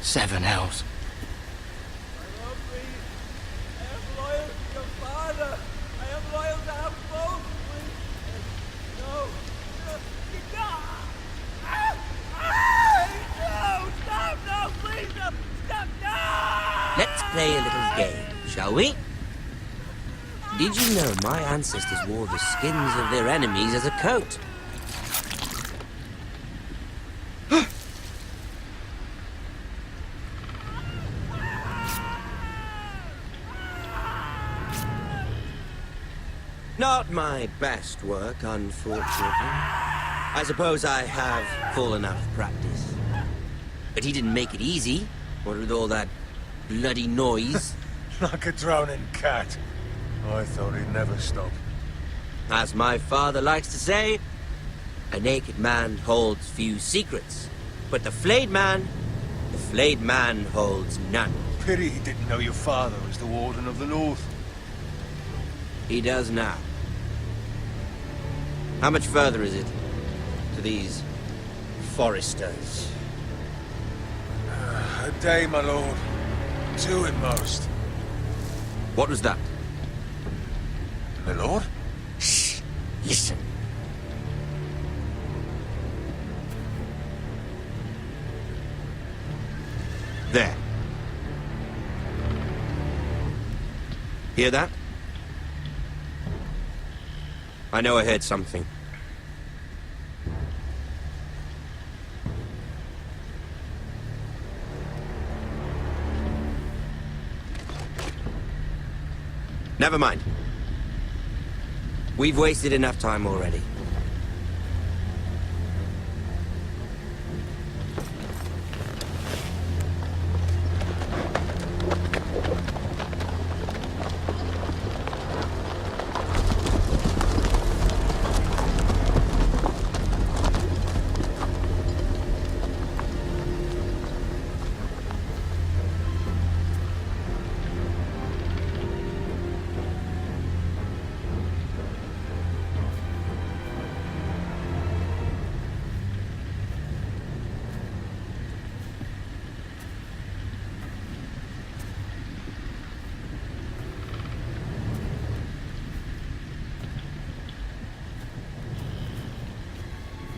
Seven hells. I love thee. I am loyal to your father. I am loyal to have both. Please. No. No. No. Stop. No. Please. No. Stop. No. Let's play a little game, shall we? Did you know my ancestors wore the skins of their enemies as a coat? Not my best work, unfortunately. I suppose I have full enough practice. But he didn't make it easy, what with all that bloody noise. Like a drowning cat. I thought he'd never stop. As my father likes to say, a naked man holds few secrets, but the flayed man holds none. Pity he didn't know your father was the Warden of the North. He does now. How much further is it to these foresters? A day, my lord. 2 at most. What was that? My lord? Shh! Listen. There. Hear that? I know I heard something. Never mind. We've wasted enough time already.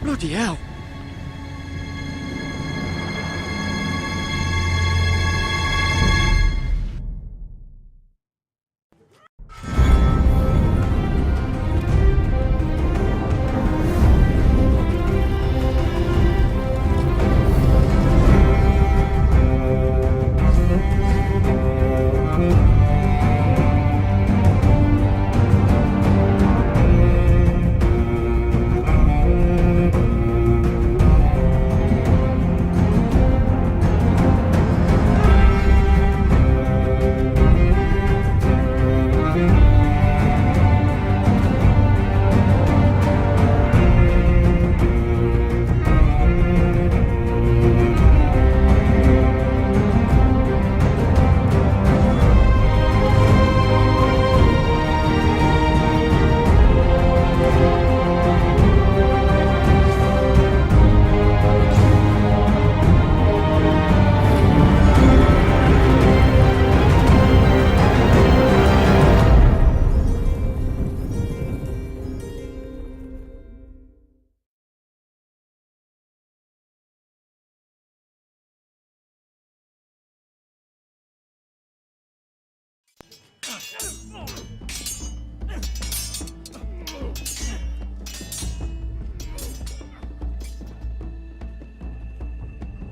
Bloody hell!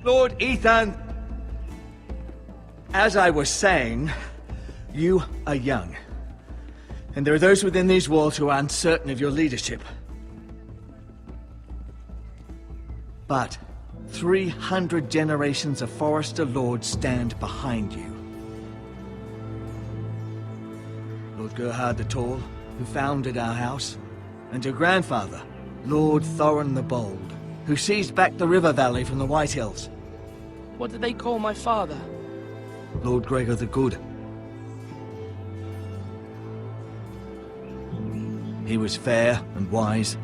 Lord Ethan, as I was saying, you are young. And there are those within these walls who are uncertain of your leadership. But 300 generations of Forester Lords stand behind you. Lord Gerhard the Tall, who founded our house, and your grandfather, Lord Thorin the Bold, who seized back the river valley from the White Hills. What did they call my father? Lord Gregor the Good. He was fair and wise.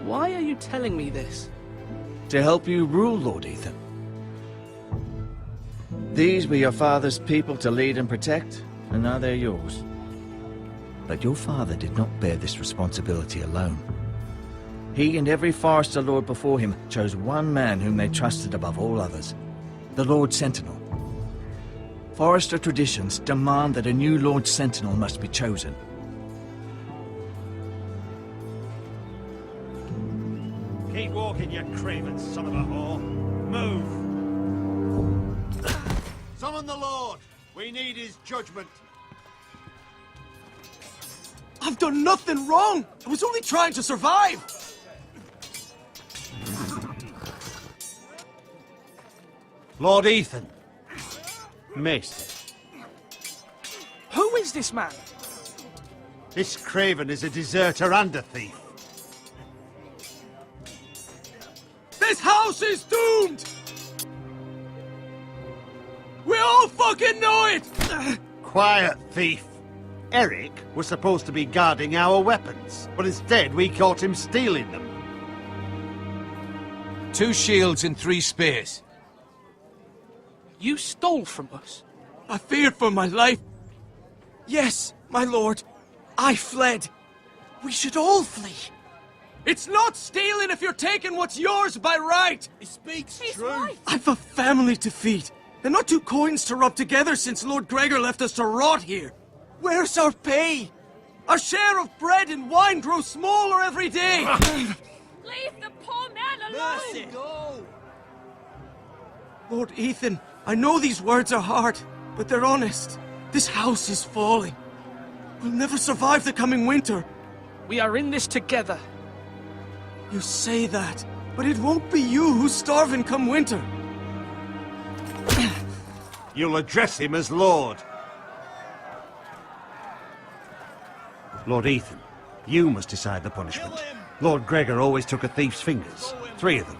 Why are you telling me this? To help you rule, Lord Ethan. These were your father's people to lead and protect, and now they're yours. But your father did not bear this responsibility alone. He and every Forester Lord before him chose one man whom they trusted above all others, the Lord Sentinel. Forester traditions demand that a new Lord Sentinel must be chosen. Keep walking, you craven son of a whore. Move! Summon the Lord! We need his judgment. I've done nothing wrong! I was only trying to survive! Lord Ethan. Maester. Who is this man? This craven is a deserter and a thief. This house is doomed! We all fucking know it! Quiet, thief. Eric was supposed to be guarding our weapons, but instead we caught him stealing them. 2 shields and 3 spears. You stole from us. I feared for my life. Yes, my lord. I fled. We should all flee. It's not stealing if you're taking what's yours by right. He speaks truth. I've a family to feed, and not 2 coins to rub together since Lord Gregor left us to rot here. Where's our pay? Our share of bread and wine grows smaller every day. Leave the poor man alone! Mercy, go! Lord Ethan, I know these words are hard, but they're honest. This house is falling. We'll never survive the coming winter. We are in this together. You say that, but it won't be you who's starving come winter. You'll address him as Lord. Lord Ethan, you must decide the punishment. Lord Gregor always took a thief's fingers. 3 of them.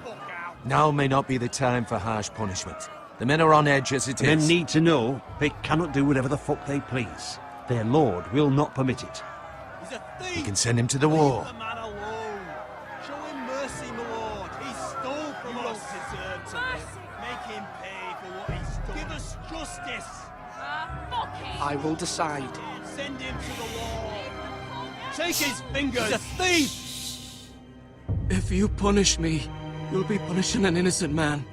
Now may not be the time for harsh punishment. The men are on edge as it The men is. need to know they cannot do whatever the fuck they please. Their lord will not permit it. He's a thief! We can send him to the war. Leave the man alone. Show him mercy, my lord. He stole from us. Deserve to live. Make him pay for what he's done. Give us justice. Fuck him! I will decide. Send him to the wall. Leave the poor man Take his fingers. He's a thief. If you punish me, you'll be punishing an innocent man.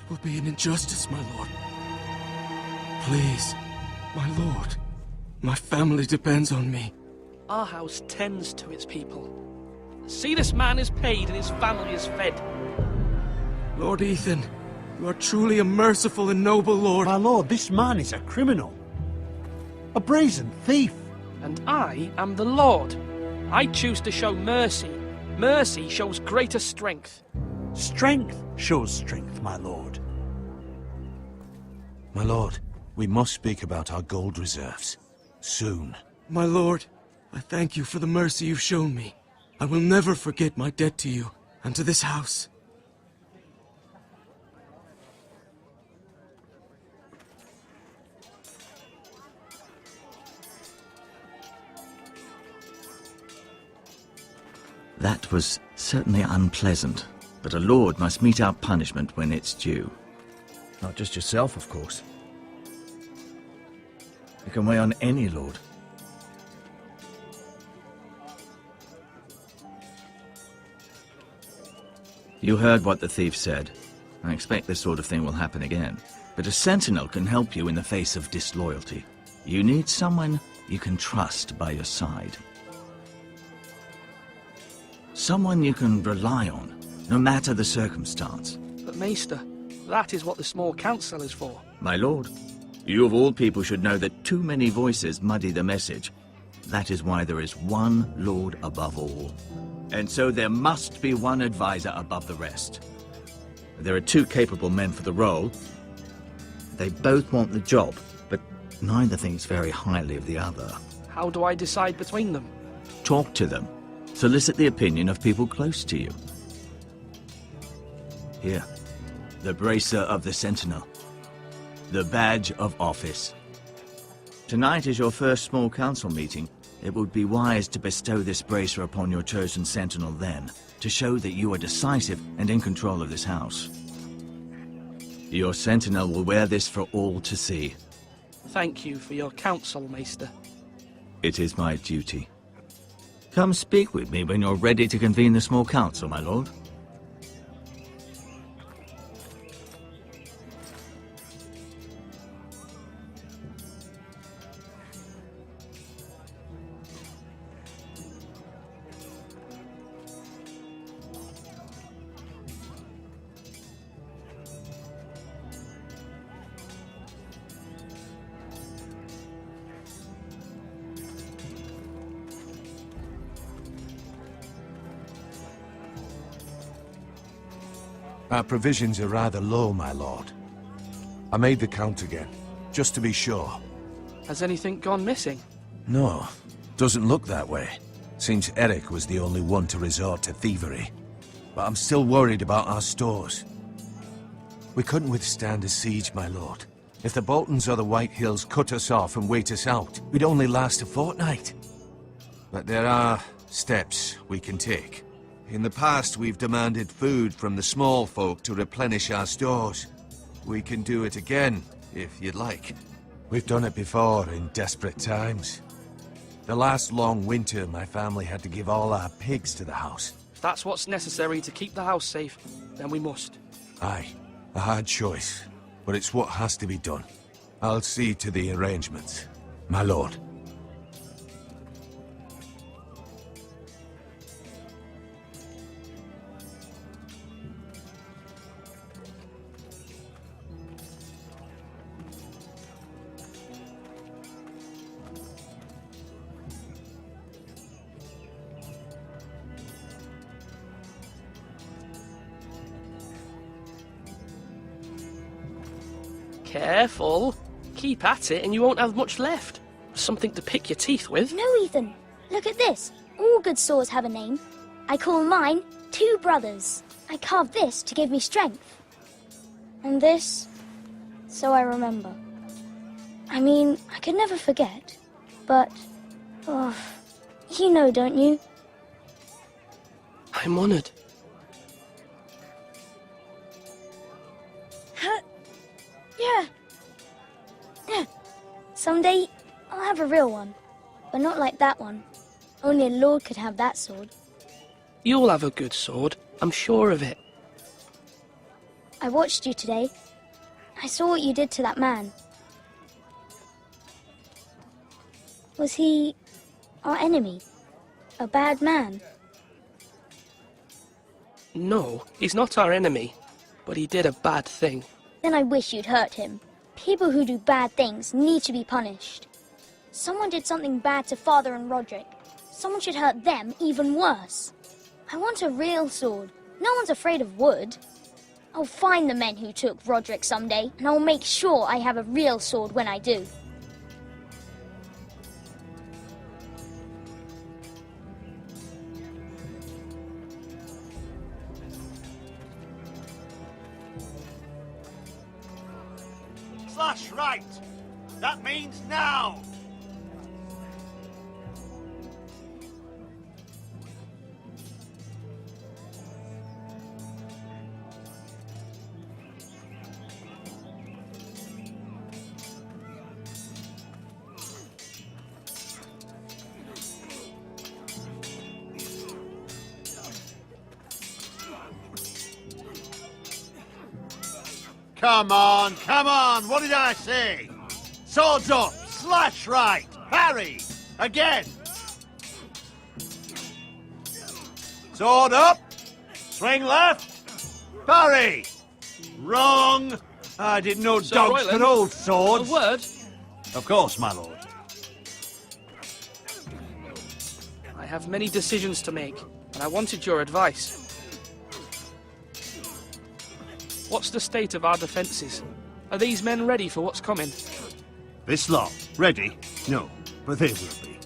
It will be an injustice, my lord. Please, my lord. My family depends on me. Our house tends to its people. See, this man is paid and his family is fed. Lord Ethan, you are truly a merciful and noble lord. My lord, this man is a criminal. A brazen thief. And I am the Lord. I choose to show mercy. Mercy shows greater strength. Strength shows strength, my lord. My lord, we must speak about our gold reserves. Soon. My lord, I thank you for the mercy you've shown me. I will never forget my debt to you and to this house. That was certainly unpleasant, but a lord must mete out punishment when it's due. Not just yourself, of course. It can weigh on any lord. You heard what the thief said. I expect this sort of thing will happen again. But a sentinel can help you in the face of disloyalty. You need someone you can trust by your side. Someone you can rely on, no matter the circumstance. But Maester, that is what the small council is for. My lord, you of all people should know that too many voices muddy the message. That is why there is one lord above all. And so there must be one advisor above the rest. There are 2 capable men for the role. They both want the job, but neither thinks very highly of the other. How do I decide between them? Talk to them. Solicit the opinion of people close to you. Here, the bracer of the Sentinel. The badge of office. Tonight is your first small council meeting. It would be wise to bestow this bracer upon your chosen sentinel then, to show that you are decisive and in control of this house. Your sentinel will wear this for all to see. Thank you for your counsel, Maester. It is my duty. Come speak with me when you're ready to convene the small council, my lord. Our provisions are rather low, my lord. I made the count again, just to be sure. Has anything gone missing? No, doesn't look that way. Seems Eric was the only one to resort to thievery. But I'm still worried about our stores. We couldn't withstand a siege, my lord. If the Boltons or the White Hills cut us off and wait us out, we'd only last a fortnight. But there are steps we can take. In the past, we've demanded food from the small folk to replenish our stores. We can do it again, if you'd like. We've done it before in desperate times. The last long winter, my family had to give all our pigs to the house. If that's what's necessary to keep the house safe, then we must. Aye, a hard choice, but it's what has to be done. I'll see to the arrangements, my lord. Careful. Keep at it and you won't have much left. Something to pick your teeth with. No, Ethan. Look at this. All good swords have a name. I call mine Two Brothers. I carved this to give me strength. And this, so I remember. I mean, I could never forget. But, oh, you know, don't you? I'm honored. Yeah. Yeah. Someday, I'll have a real one. But not like that one. Only a lord could have that sword. You'll have a good sword. I'm sure of it. I watched you today. I saw what you did to that man. Was he our enemy? A bad man? No, he's not our enemy. But he did a bad thing. Then I wish you'd hurt him. People who do bad things need to be punished. Someone did something bad to Father and Roderick. Someone should hurt them even worse. I want a real sword. No one's afraid of wood. I'll find the men who took Roderick someday, and I'll make sure I have a real sword when I do. Slash right! That means now! Come on, what did I say? Swords up, slash right, parry, again. Sword up, swing left, parry. Wrong. I didn't know Sir dogs Royland, could hold A swords. word? Of course, my lord. I have many decisions to make, and I wanted your advice. What's the state of our defences? Are these men ready for what's coming? This lot, ready? No, but they will be.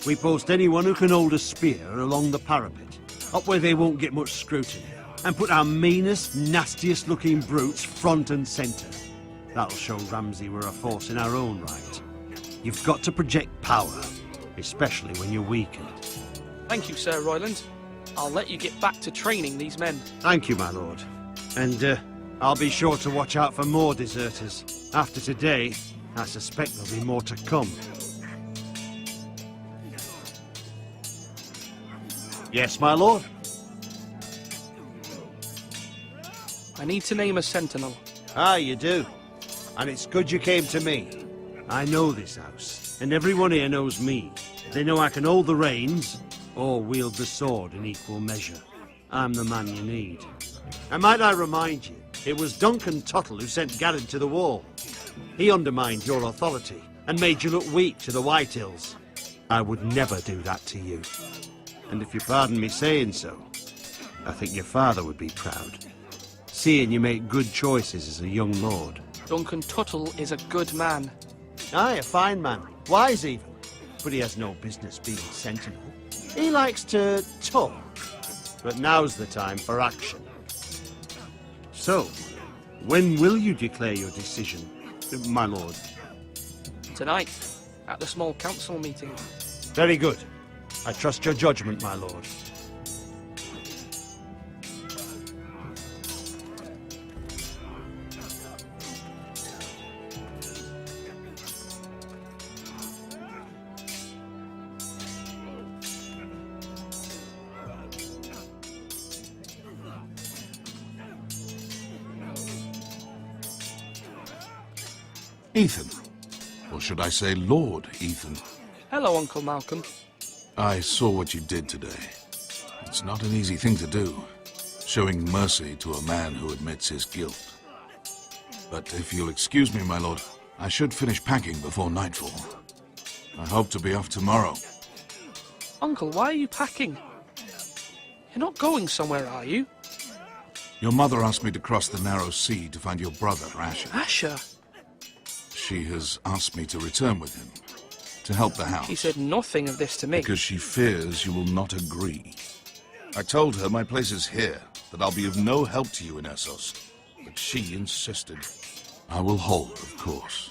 We post anyone who can hold a spear along the parapet, up where they won't get much scrutiny, and put our meanest, nastiest looking brutes front and centre. That'll show Ramsay we're a force in our own right. You've got to project power. especially when you're weakened. Thank you, Sir Royland. I'll let you get back to training these men. Thank you, my lord. And I'll be sure to watch out for more deserters. After today, I suspect there'll be more to come. Yes, my lord? I need to name a sentinel. Ah, you do. And it's good you came to me. I know this house, and everyone here knows me. They know I can hold the reins, or wield the sword in equal measure. I'm the man you need. And might I remind you, it was Duncan Tuttle who sent Garrett to the wall. He undermined your authority, and made you look weak to the Whitehills. I would never do that to you. And if you pardon me saying so, I think your father would be proud. Seeing you make good choices as a young lord. Duncan Tuttle is a good man. Aye, a fine man. Wise even. But he has no business being sentinel. He likes to talk. But now's the time for action. So, when will you declare your decision, my lord? Tonight, at the small council meeting. Very good. I trust your judgment, my lord. Ethan. Or should I say Lord Ethan? Hello, Uncle Malcolm. I saw what you did today. It's not an easy thing to do, showing mercy to a man who admits his guilt. But if you'll excuse me, my lord, I should finish packing before nightfall. I hope to be off tomorrow. Uncle, why are you packing? You're not going somewhere, are you? Your mother asked me to cross the narrow sea to find your brother, Asher. Asher? She has asked me to return with him, to help the house. She said nothing of this to me. Because she fears you will not agree. I told her my place is here, that I'll be of no help to you in Essos. But she insisted. I will hold, of course,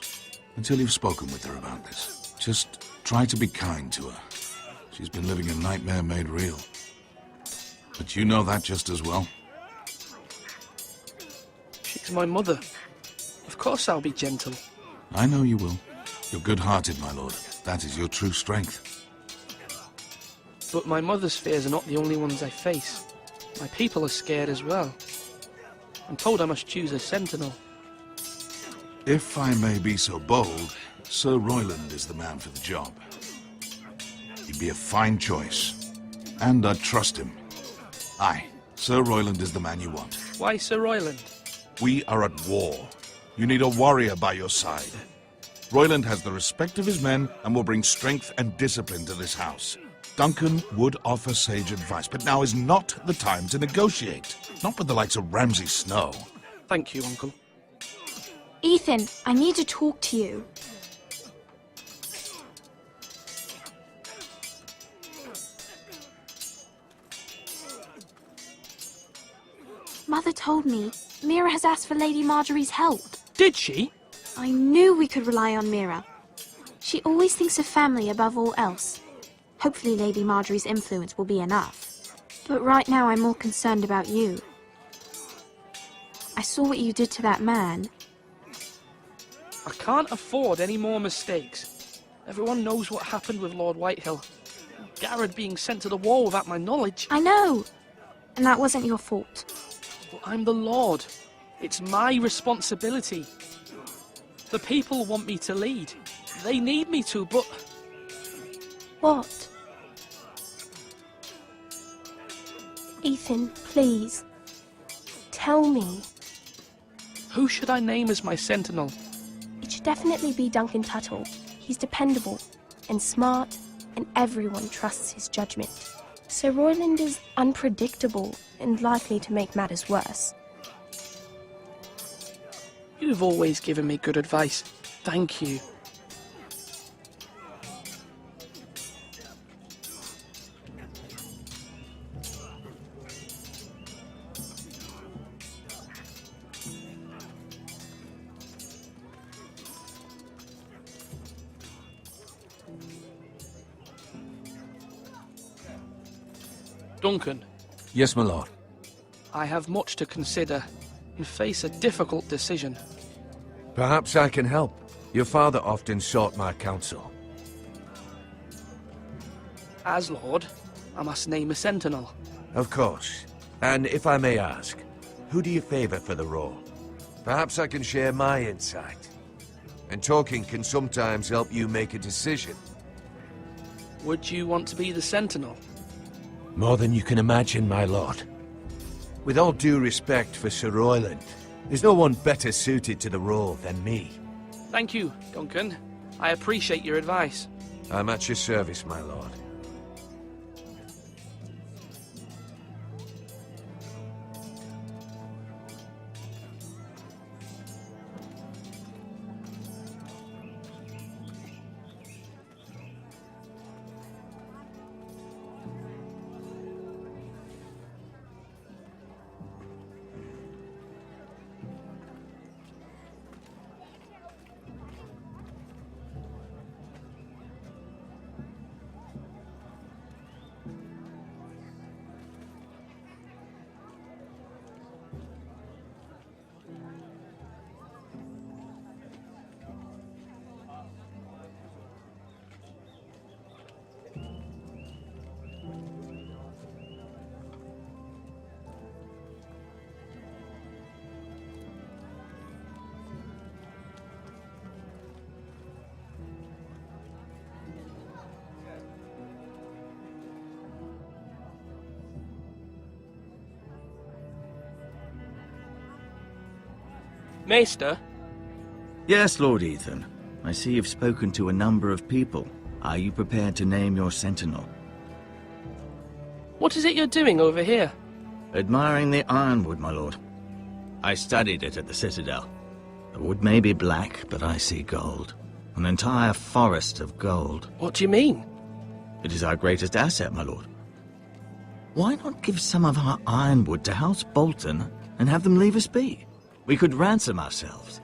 until you've spoken with her about this. Just try to be kind to her. She's been living a nightmare made real. But you know that just as well. She's my mother. Of course I'll be gentle. I know you will. You're good-hearted, my lord. That is your true strength. But my mother's fears are not the only ones I face. My people are scared as well. I'm told I must choose a sentinel. If I may be so bold, Sir Royland is the man for the job. He'd be a fine choice. And I trust him. Aye, Sir Royland is the man you want. Why Sir Royland? We are at war. You need a warrior by your side. Royland has the respect of his men and will bring strength and discipline to this house. Duncan would offer sage advice, but now is not the time to negotiate. Not with the likes of Ramsay Snow. Thank you, Uncle. Ethan, I need to talk to you. Mother told me Mira has asked for Lady Marjorie's help. Did she? I knew we could rely on Mira. She always thinks of family above all else. Hopefully Lady Marjorie's influence will be enough. But right now I'm more concerned about you. I saw what you did to that man. I can't afford any more mistakes. Everyone knows what happened with Lord Whitehill. Garrett being sent to the wall without my knowledge. I know! And that wasn't your fault. Well, I'm the Lord. It's my responsibility. The people want me to lead. They need me to, but... What? Ethan, please. Tell me. Who should I name as my sentinel? It should definitely be Duncan Tuttle. He's dependable and smart, and everyone trusts his judgment. Sir Royland is unpredictable and likely to make matters worse. You've always given me good advice. Thank you. Duncan, Yes, my lord. I have much to consider and face a difficult decision. Perhaps I can help. Your father often sought my counsel. As Lord, I must name a sentinel. Of course. And if I may ask, who do you favor for the role? Perhaps I can share my insight. And talking can sometimes help you make a decision. Would you want to be the sentinel? More than you can imagine, my lord. With all due respect for Sir Royland, there's no one better suited to the role than me. Thank you, Duncan. I appreciate your advice. I'm at your service, my lord. Maester, Yes, Lord Ethan. I see you've spoken to a number of people. Are you prepared to name your sentinel? what is it you're doing over here? Admiring the ironwood, my lord. I studied it at the Citadel. The wood may be black, but I see gold. An entire forest of gold. What do you mean? It is our greatest asset, my lord. Why not give some of our ironwood to House Bolton and have them leave us be? We could ransom ourselves.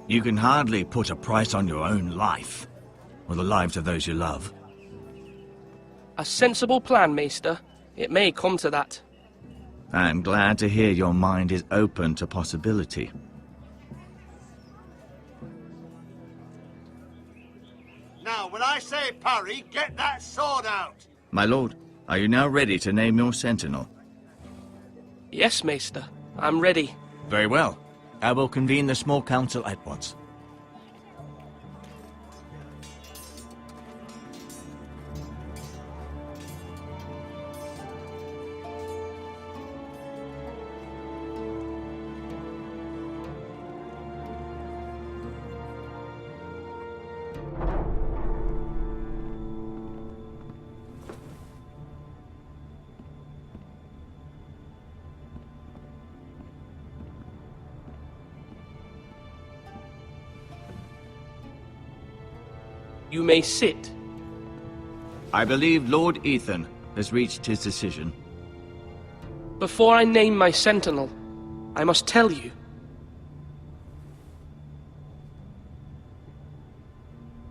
You can hardly put a price on your own life, or the lives of those you love. A sensible plan, Maester. It may come to that. I'm glad to hear your mind is open to possibility. Now, when I say parry, get that sword out! My lord, are you now ready to name your sentinel? Yes, Maester. I'm ready. Very well. I will convene the small council at once. You may sit. I believe Lord Ethan has reached his decision. Before I name my sentinel, I must tell you.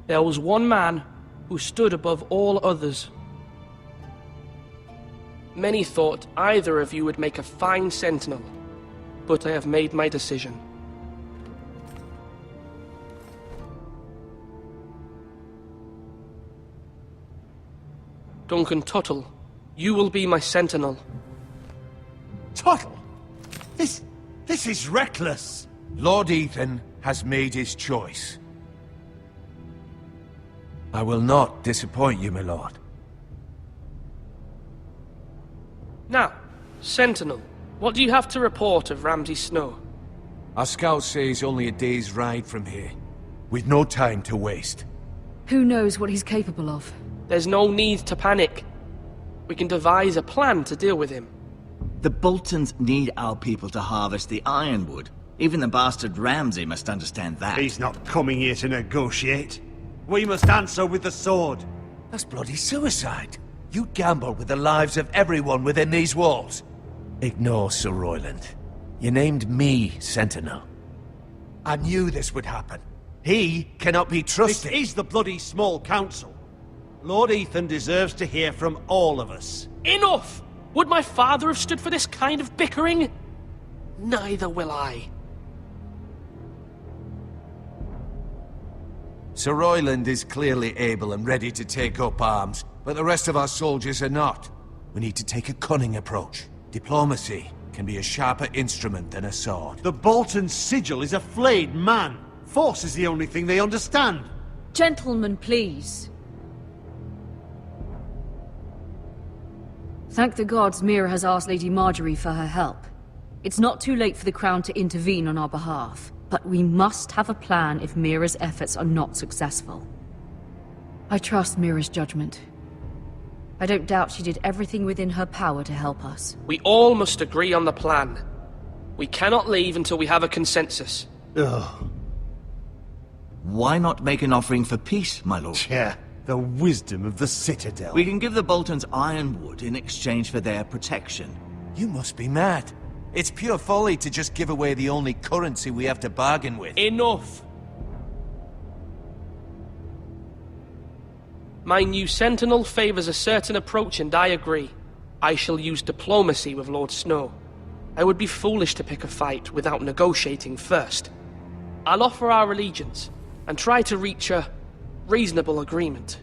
There was one man who stood above all others. Many thought either of you would make a fine sentinel, but I have made my decision. Duncan Tuttle, you will be my sentinel. Tuttle! This is reckless! Lord Ethan has made his choice. I will not disappoint you, my lord. Now, sentinel, what do you have to report of Ramsay Snow? Our scouts say he's only a day's ride from here, with no time to waste. Who knows what he's capable of? There's no need to panic. We can devise a plan to deal with him. The Boltons need our people to harvest the ironwood. Even the bastard Ramsay must understand that. He's not coming here to negotiate. We must answer with the sword. That's bloody suicide. You gamble with the lives of everyone within these walls. Ignore Sir Royland. You named me Sentinel. I knew this would happen. He cannot be This trusted. is the bloody small council. Lord Ethan deserves to hear from all of us. Enough! Would my father have stood for this kind of bickering? Neither will I. Sir Royland is clearly able and ready to take up arms, but the rest of our soldiers are not. We need to take a cunning approach. Diplomacy can be a sharper instrument than a sword. The Bolton sigil is a flayed man. Force is the only thing they understand. Gentlemen, please. Thank the gods Mira has asked Lady Marjorie for her help. It's not too late for the Crown to intervene on our behalf, but we must have a plan if Mira's efforts are not successful. I trust Mira's judgment. I don't doubt she did everything within her power to help us. We all must agree on the plan. We cannot leave until we have a consensus. Ugh. Why not make an offering for peace, my lord? Yeah, the wisdom of the Citadel. We can give the Boltons ironwood in exchange for their protection. You must be mad. It's pure folly to just give away the only currency we have to bargain with. Enough! My new sentinel favors a certain approach, and I agree. I shall use diplomacy with Lord Snow. I would be foolish to pick a fight without negotiating first. I'll offer our allegiance, and try to reach a reasonable agreement.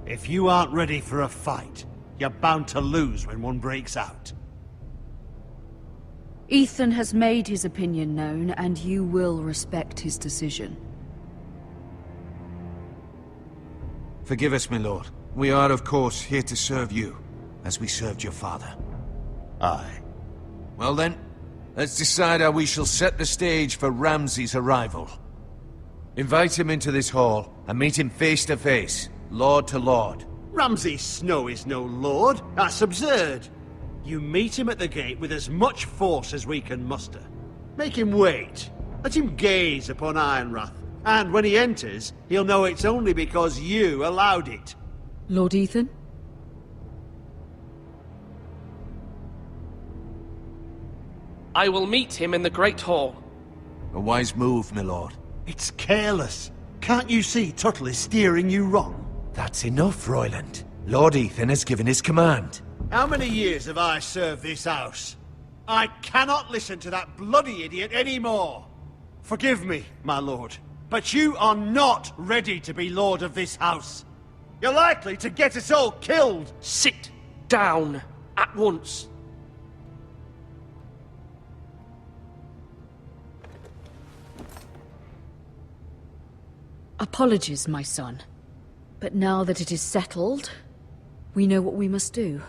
If you aren't ready for a fight, you're bound to lose when one breaks out. Ethan has made his opinion known, and you will respect his decision. Forgive us, my lord. We are, of course, here to serve you, as we served your father. Aye. Well then, let's decide how we shall set the stage for Ramsay's arrival. Invite him into this hall, and meet him face to face, lord to lord. Ramsay Snow is no lord. That's absurd. You meet him at the gate with as much force as we can muster. Make him wait. Let him gaze upon Ironrath. And when he enters, he'll know it's only because you allowed it. Lord Ethan? I will meet him in the Great Hall. A wise move, my lord. It's careless. Can't you see Tuttle is steering you wrong? That's enough, Royland. Lord Ethan has given his command. How many years have I served this house? I cannot listen to that bloody idiot anymore. Forgive me, my lord, but you are not ready to be lord of this house. You're likely to get us all killed. Sit down at once. Apologies, my son. But now that it is settled, we know what we must do.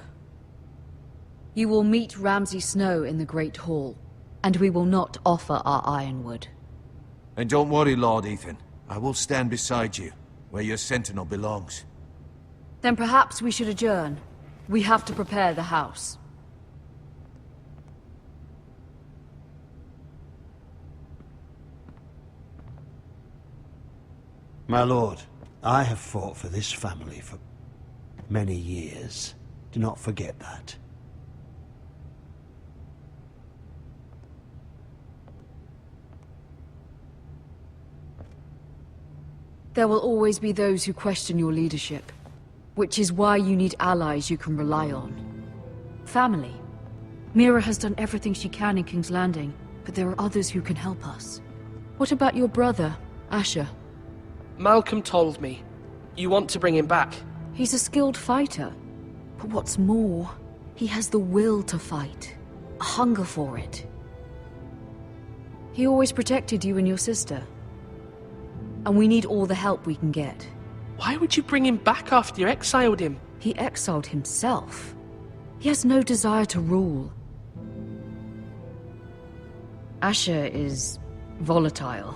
You will meet Ramsay Snow in the Great Hall, and we will not offer our ironwood. And don't worry, Lord Ethan. I will stand beside you, where your sentinel belongs. Then perhaps we should adjourn. We have to prepare the house. My lord, I have fought for this family for many years. Do not forget that. There will always be those who question your leadership, which is why you need allies you can rely on. Family. Mira has done everything she can in King's Landing, but there are others who can help us. What about your brother, Asher? Malcolm told me. You want to bring him back? He's a skilled fighter. But what's more, he has the will to fight. A hunger for it. He always protected you and your sister. And we need all the help we can get. Why would you bring him back after you exiled him? He exiled himself. He has no desire to rule. Asher is volatile,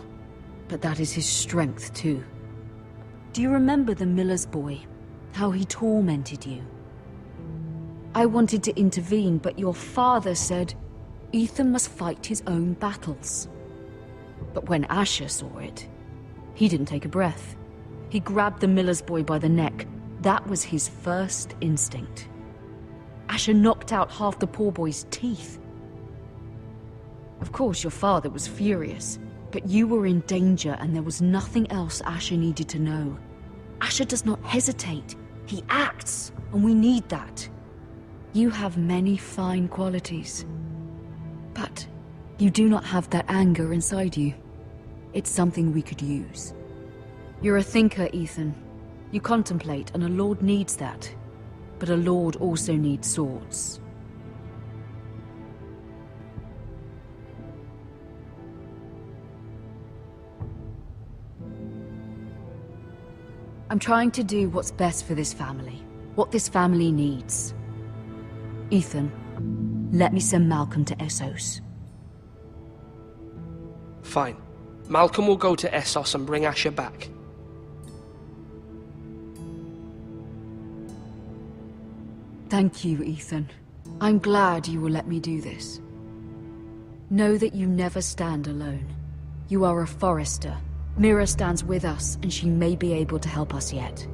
but that is his strength too. Do you remember the miller's boy? How he tormented you? I wanted to intervene, but your father said Ethan must fight his own battles. But when Asher saw it, he didn't take a breath. He grabbed the miller's boy by the neck. That was his first instinct. Asher knocked out half the poor boy's teeth. Of course, your father was furious, but you were in danger and there was nothing else Asher needed to know. Asher does not hesitate. He acts, and we need that. You have many fine qualities. But you do not have that anger inside you. It's something we could use. You're a thinker, Ethan. You contemplate, and a lord needs that. But a lord also needs swords. I'm trying to do what's best for this family. What this family needs. Ethan, let me send Malcolm to Essos. Fine. Malcolm will go to Essos and bring Asher back. Thank you, Ethan. I'm glad you will let me do this. Know that you never stand alone. You are a Forrester. Mira stands with us, and she may be able to help us yet.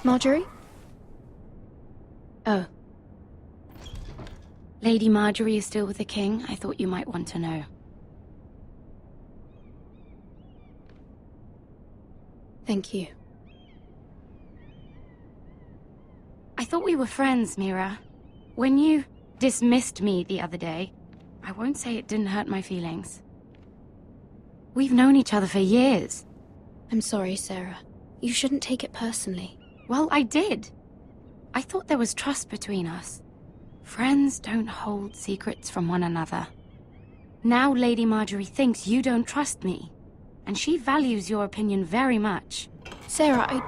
Marjorie? Oh. Lady Marjorie is still with the king. I thought you might want to know. Thank you. I thought we were friends, Mira. When you dismissed me the other day, I won't say it didn't hurt my feelings. We've known each other for years. I'm sorry, Sarah. You shouldn't take it personally. Well, I did. I thought there was trust between us. Friends don't hold secrets from one another. Now Lady Marjorie thinks you don't trust me, and she values your opinion very much. Sarah,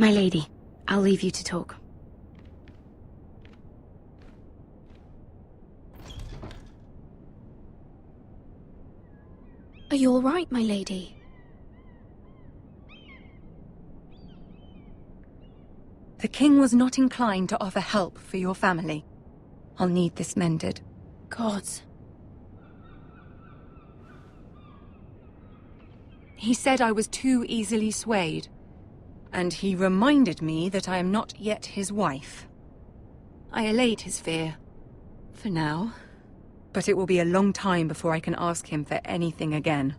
My lady, I'll leave you to talk. Are you all right, my lady? The king was not inclined to offer help for your family. I'll need this mended. Gods. He said I was too easily swayed. And he reminded me that I am not yet his wife. I allayed his fear. For now. But it will be a long time before I can ask him for anything again.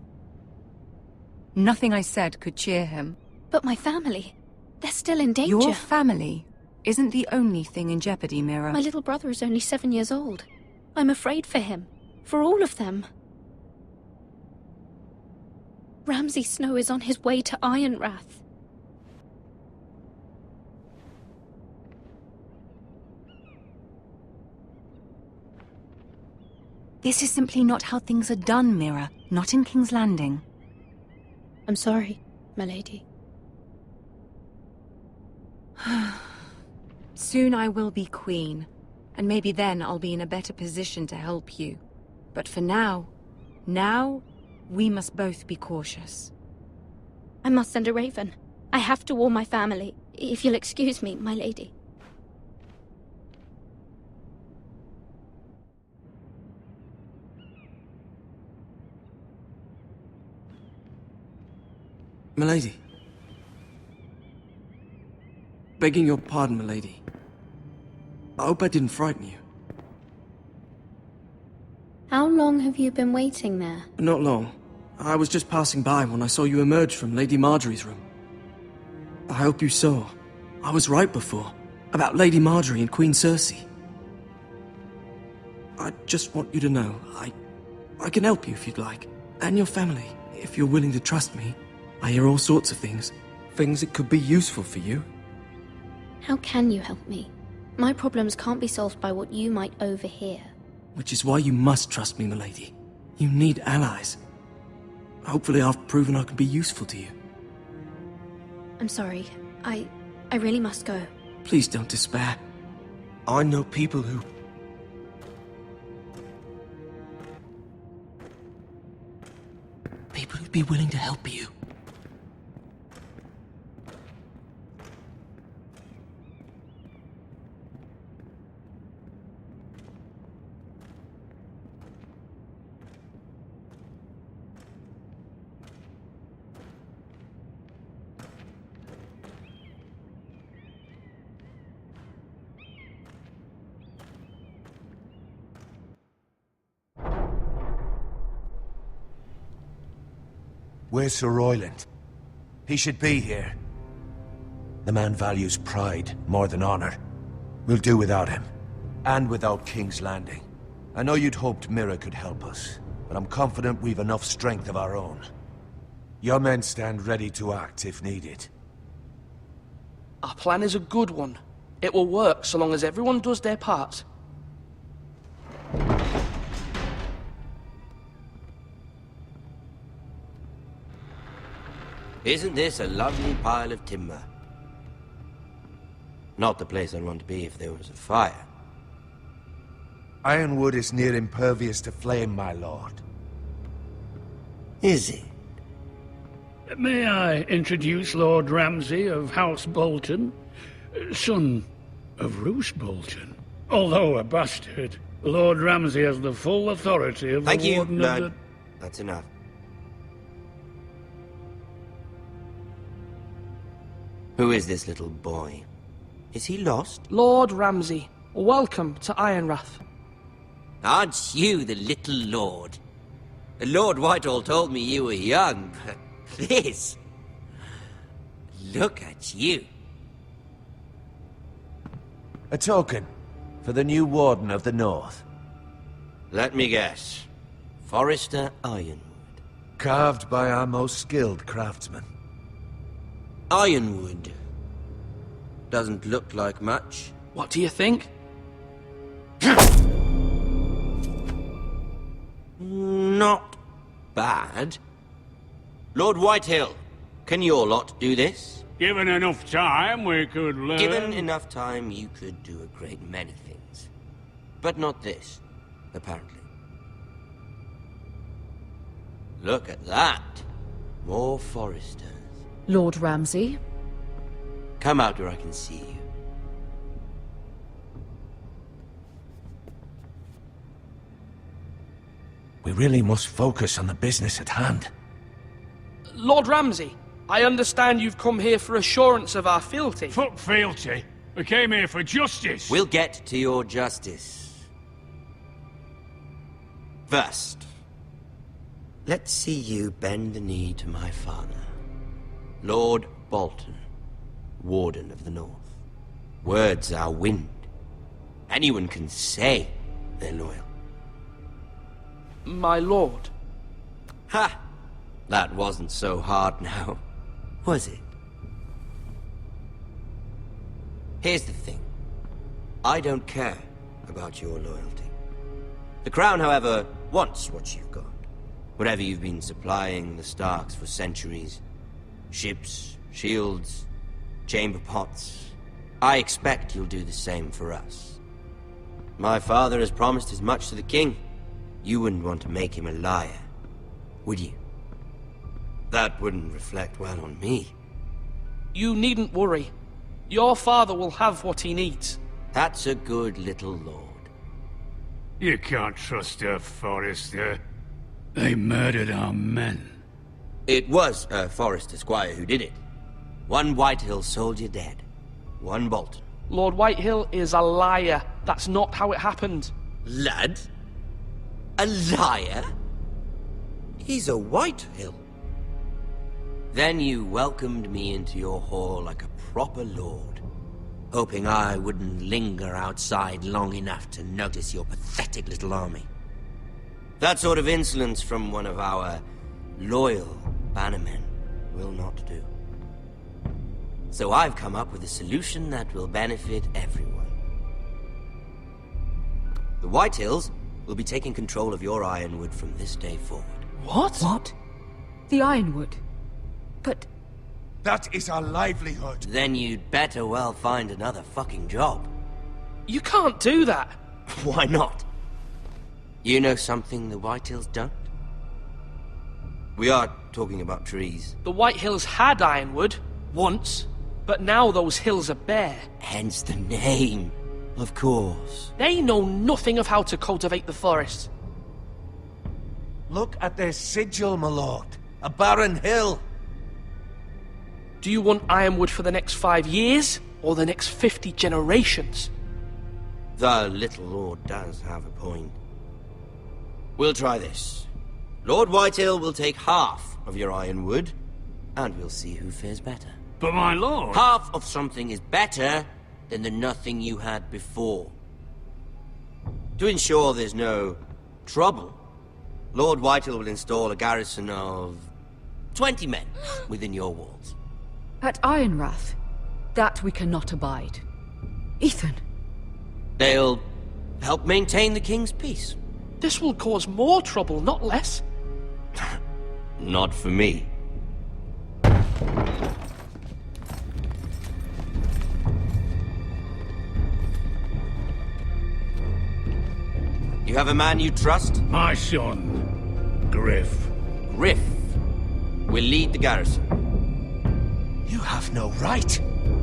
Nothing I said could cheer him. But my family, they're still in danger. Your family isn't the only thing in jeopardy, Mira. My little brother is only 7 years old. I'm afraid for him. For all of them. Ramsay Snow is on his way to Ironrath. This is simply not how things are done, Mira. Not in King's Landing. I'm sorry, my lady. Soon I will be queen, and maybe then I'll be in a better position to help you. But for now, we must both be cautious. I must send a raven. I have to warn my family. If you'll excuse me, my lady. Milady. Begging your pardon, milady. I hope I didn't frighten you. How long have you been waiting there? Not long. I was just passing by when I saw you emerge from Lady Marjorie's room. I hope you saw. I was right before. About Lady Marjorie and Queen Cersei. I just want you to know, I can help you if you'd like. And your family, if you're willing to trust me. I hear all sorts of things. Things that could be useful for you. How can you help me? My problems can't be solved by what you might overhear. Which is why you must trust me, milady. You need allies. Hopefully I've proven I can be useful to you. I'm sorry. I really must go. Please don't despair. I know people who... People who'd be willing to help you. Where's Sir Royland? He should be here. The man values pride more than honor. We'll do without him. And without King's Landing. I know you'd hoped Mira could help us, but I'm confident we've enough strength of our own. Your men stand ready to act if needed. Our plan is a good one. It will work so long as everyone does their part. Isn't this a lovely pile of timber? Not the place I'd want to be if there was a fire. Ironwood is near impervious to flame, my lord. Is it? May I introduce Lord Ramsay of House Bolton, son of Roose Bolton. Although a bastard, Lord Ramsay has the full authority of Thank the you, Warden Lord. of the... That's enough. Who is this little boy? Is he lost? Lord Ramsay, welcome to Ironrath. Aren't you the little lord? Lord Whitehall told me you were young, but this... Look at you. A token for the new Warden of the North. Let me guess. Forrester Ironwood. Carved by our most skilled craftsmen. Ironwood. Doesn't look like much. What do you think? Not bad. Lord Whitehill, can your lot do this? Given enough time, we could learn... Given enough time, you could do a great many things. But not this, apparently. Look at that. More Forresters. Lord Ramsay? Come out where I can see you. We really must focus on the business at hand. Lord Ramsay, I understand you've come here for assurance of our fealty. Fuck fealty. We came here for justice. We'll get to your justice. First, let's see you bend the knee to my father, Lord Bolton, Warden of the North. Words are wind. Anyone can say they're loyal. My lord. Ha! That wasn't so hard now, was it? Here's the thing. I don't care about your loyalty. The Crown, however, wants what you've got. Whatever you've been supplying the Starks for centuries. Ships, shields, chamber pots. I expect you'll do the same for us. My father has promised as much to the king. You wouldn't want to make him a liar, would you? That wouldn't reflect well on me. You needn't worry. Your father will have what he needs. That's a good little lord. You can't trust her, Forrester. They murdered our men. It was a Forrester squire who did it. One Whitehill soldier dead. One Bolton. Lord Whitehill is a liar. That's not how it happened. Lad? A liar? He's a Whitehill. Then you welcomed me into your hall like a proper lord, hoping I wouldn't linger outside long enough to notice your pathetic little army. That sort of insolence from one of our loyal bannermen will not do. So I've come up with a solution that will benefit everyone. The Whitehills will be taking control of your Ironwood from this day forward. What? What? The Ironwood? But... That is our livelihood. Then you'd better well find another fucking job. You can't do that. Why not? You know something the Whitehills don't? We are talking about trees. The Whitehills had Ironwood, once, but now those hills are bare. Hence the name, of course. They know nothing of how to cultivate the forest. Look at their sigil, my lord. A barren hill. Do you want Ironwood for the next 5 years, or the next 50 generations? The little lord does have a point. We'll try this. Lord Whitehill will take half of your Ironwood, and we'll see who fares better. But my lord... Half of something is better than the nothing you had before. To ensure there's no trouble, Lord Whitehill will install a garrison of 20 men within your walls. At Ironrath, that we cannot abide. Ethan. They'll help maintain the king's peace. This will cause more trouble, not less. Not for me. You have a man you trust? My son, Griff. Griff will lead the garrison. You have no right.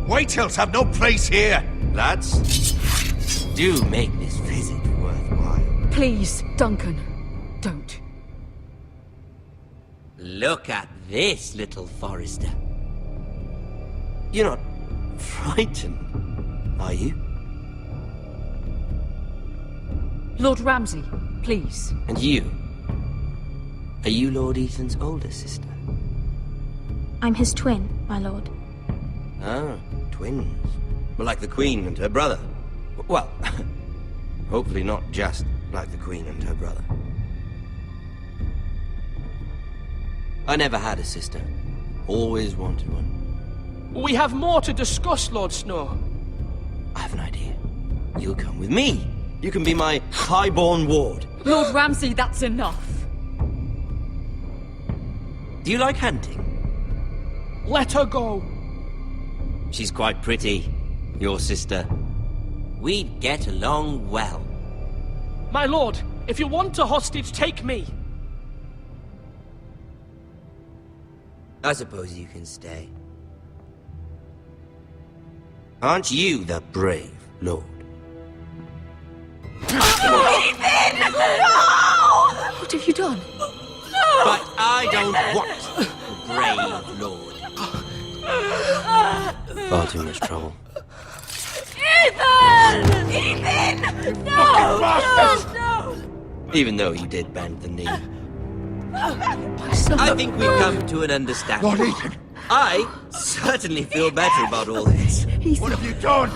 Whitehills have no place here. Lads, do make this visit worthwhile. Please, Duncan, don't. Look at this, little Forester. You're not frightened, are you? Lord Ramsay, please. And you? Are you Lord Ethan's older sister? I'm his twin, my lord. Ah, twins. Well, like the Queen and her brother. Well, hopefully not just like the Queen and her brother. I never had a sister. Always wanted one. We have more to discuss, Lord Snow. I have an idea. You'll come with me. You can be my highborn ward. Lord Ramsay, that's enough. Do you like hunting? Let her go. She's quite pretty, your sister. We'd get along well. My lord, if you want a hostage, take me. I suppose you can stay. Aren't you the brave lord? Ethan! No! What have you done? But I don't want a brave lord. Far too much trouble. Ethan! Ethan! No! No! Even though you did bend the knee. I think we've come to an understanding. Lord Ethan! I certainly feel better about all this. What have you done?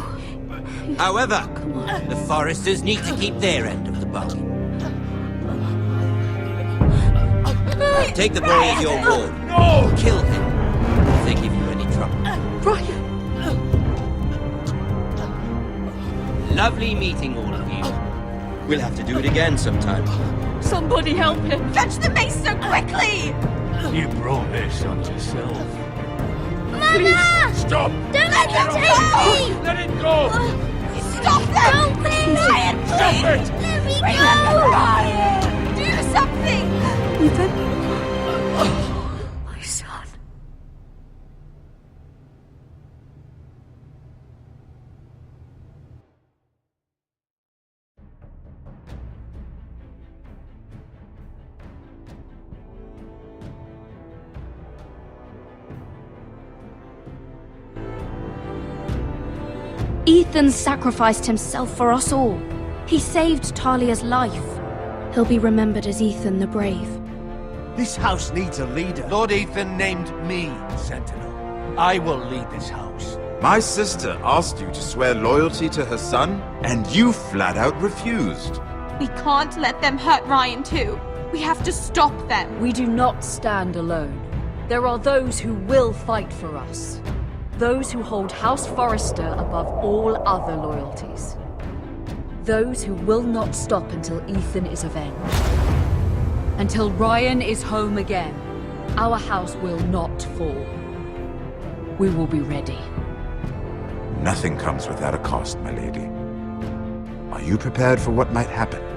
However, the Foresters need to keep their end of the bargain. Take the boy as your ward. No! Kill him if they give you any trouble. Brian! Lovely meeting all of you. We'll have to do it again sometime. Somebody help him! Fetch the mace so quickly! You brought this on yourself. Mama! Stop! Don't let them take me! Let it go! Stop them! Ryan, please! Let me Bring go! them, Ryan! Do something! Ethan? My son. Ethan sacrificed himself for us all. He saved Talia's life. He'll be remembered as Ethan the Brave. This house needs a leader. Lord Ethan named me Sentinel. I will lead this house. My sister asked you to swear loyalty to her son, and you flat out refused. We can't let them hurt Ryan too. We have to stop them. We do not stand alone. There are those who will fight for us. Those who hold House Forrester above all other loyalties. Those who will not stop until Ethan is avenged. Until Ryan is home again, our house will not fall. We will be ready. Nothing comes without a cost, my lady. Are you prepared for what might happen?